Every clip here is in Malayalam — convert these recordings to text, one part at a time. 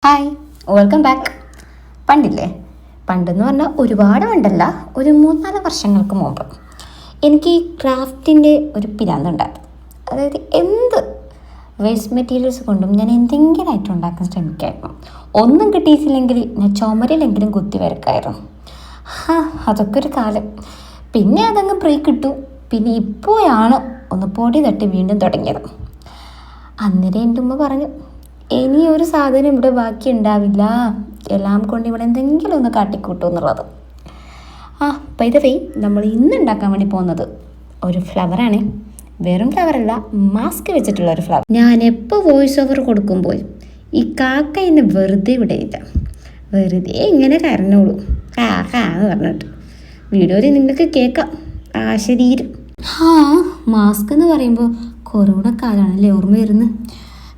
Hi, welcome back. പണ്ടില്ലേ, പണ്ടെന്ന് പറഞ്ഞാൽ ഒരുപാട് പണ്ടല്ല, ഒരു 3-4 വർഷങ്ങൾക്ക് മുമ്പ് എനിക്ക് ഈ ക്രാഫ്റ്റിൻ്റെ ഒരു പിരാന്തുണ്ടായിരുന്നു. അതായത് എന്ത് വേസ്റ്റ് മെറ്റീരിയൽസ് കൊണ്ടും ഞാൻ എന്തെങ്കിലും ഐറ്റം ഉണ്ടാക്കാൻ ശ്രമിക്കായിരുന്നു. ഒന്നും കിട്ടിയിട്ടില്ലെങ്കിൽ ഞാൻ ചുമരിലെങ്കിലും കുത്തി വരക്കായിരുന്നു. അതൊക്കെ ഒരു കാലം. പിന്നെ അതങ്ങ് ബ്രേക്ക് ഇട്ടു. പിന്നെ ഇപ്പോഴാണ് ഒന്ന് പൊടി തട്ടി വീണ്ടും തുടങ്ങിയത്. അന്നേരം എൻ്റെ ഉമ്മ പറഞ്ഞു, ഇനി ഒരു സാധനം ഇവിടെ ബാക്കി ഉണ്ടാവില്ല, എല്ലാം കൊണ്ട് ഇവിടെ എന്തെങ്കിലും ഒന്ന് കാട്ടിക്കൂട്ടും എന്നുള്ളത്. ബൈ ദ വേ, നമ്മൾ ഇന്ന് ഉണ്ടാക്കാൻ വേണ്ടി പോകുന്നത് ഒരു ഫ്ലവറാണ്. വെറും ഫ്ലവറല്ല, മാസ്ക് വെച്ചിട്ടുള്ള ഒരു ഫ്ലവർ. ഞാൻ എപ്പോൾ വോയിസ് ഓവർ കൊടുക്കുമ്പോൾ ഈ കാക്ക എന്നെ വെറുതെ വിടയില്ല, വെറുതെ ഇങ്ങനെ കരഞ്ഞോളൂ എന്ന് പറഞ്ഞിട്ട് വീഡിയോയിൽ നിങ്ങൾക്ക് കേൾക്കാം ശരീരം. മാസ്ക് എന്ന് പറയുമ്പോൾ കൊറോണ കാലമാണല്ലേ ഓർമ്മ വരുന്നത്.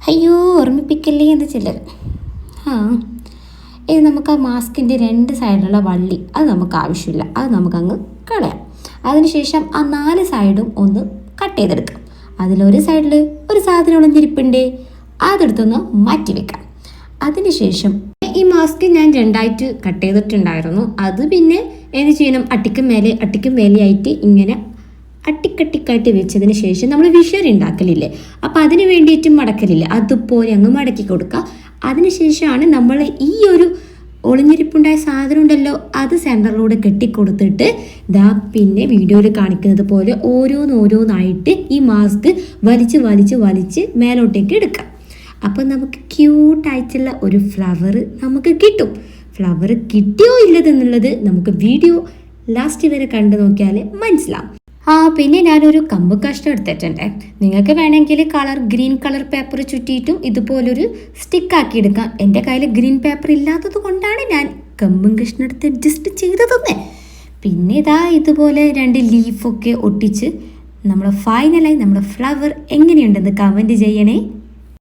അയ്യോ, ഓർമ്മിപ്പിക്കല്ലേ എന്ന് ചിലർ. ഇത് നമുക്ക് ആ മാസ്കിൻ്റെ 2 സൈഡിലുള്ള വള്ളി അത് നമുക്ക് ആവശ്യമില്ല, അത് നമുക്കങ്ങ് കളയാം. അതിനുശേഷം ആ 4 സൈഡും ഒന്ന് കട്ട് ചെയ്തെടുക്കാം. അതിലൊരു സൈഡിൽ ഒരു സാധനം ഒളിഞ്ഞിരിപ്പുണ്ട്, അതെടുത്തൊന്ന് മാറ്റി വെക്കാം. അതിനുശേഷം ഈ മാസ്ക് ഞാൻ 2ആയിട്ട് കട്ട് ചെയ്തിട്ടുണ്ടായിരുന്നു. അത് പിന്നെ എന്ത് ചെയ്യണം, അട്ടിക്കും മേലെയായിട്ട് ഇങ്ങനെ അട്ടിക്കട്ടിക്കായിട്ട് വെച്ചതിന് ശേഷം നമ്മൾ വിഷറി ഉണ്ടാക്കലില്ലേ, അപ്പം അതിന് വേണ്ടിയിട്ടും മടക്കലില്ലേ, അതുപോലെ അങ്ങ് മടക്കി കൊടുക്കുക. അതിനുശേഷമാണ് നമ്മൾ ഈ ഒരു ഒളിഞ്ഞിരിപ്പുണ്ടായ സാധനം ഉണ്ടല്ലോ അത് സെൻറ്ററിലൂടെ കെട്ടിക്കൊടുത്തിട്ട് പിന്നെ വീഡിയോയിൽ കാണിക്കുന്നത് പോലെ ഓരോന്നായിട്ട് ഈ മാസ്ക് വലിച്ച് മേലോട്ടേക്ക് എടുക്കാം. അപ്പം നമുക്ക് ക്യൂട്ടായിട്ടുള്ള ഒരു ഫ്ലവർ നമുക്ക് കിട്ടും. ഫ്ലവർ കിട്ടിയോ ഇല്ലതെന്നുള്ളത് നമുക്ക് വീഡിയോ ലാസ്റ്റ് വരെ കണ്ടു നോക്കിയാൽ മനസ്സിലാവും. പിന്നെ ഞാനൊരു കമ്പ് കഷ്ണം എടുത്തിട്ടുണ്ട്. നിങ്ങൾക്ക് വേണമെങ്കിൽ ഗ്രീൻ കളർ പേപ്പർ ചുറ്റിയിട്ടും ഇതുപോലൊരു സ്റ്റിക്കാക്കി എടുക്കാം. എൻ്റെ കയ്യിൽ ഗ്രീൻ പേപ്പർ ഇല്ലാത്തത് കൊണ്ടാണ് ഞാൻ കമ്പും കഷ്ണം എടുത്ത് അഡ്ജസ്റ്റ് ചെയ്തതെന്നേ. പിന്നെ ഇതുപോലെ 2 ലീഫൊക്കെ ഒട്ടിച്ച് ഫൈനലായി നമ്മുടെ ഫ്ലവർ എങ്ങനെയുണ്ടെന്ന് കമൻറ്റ് ചെയ്യണേ.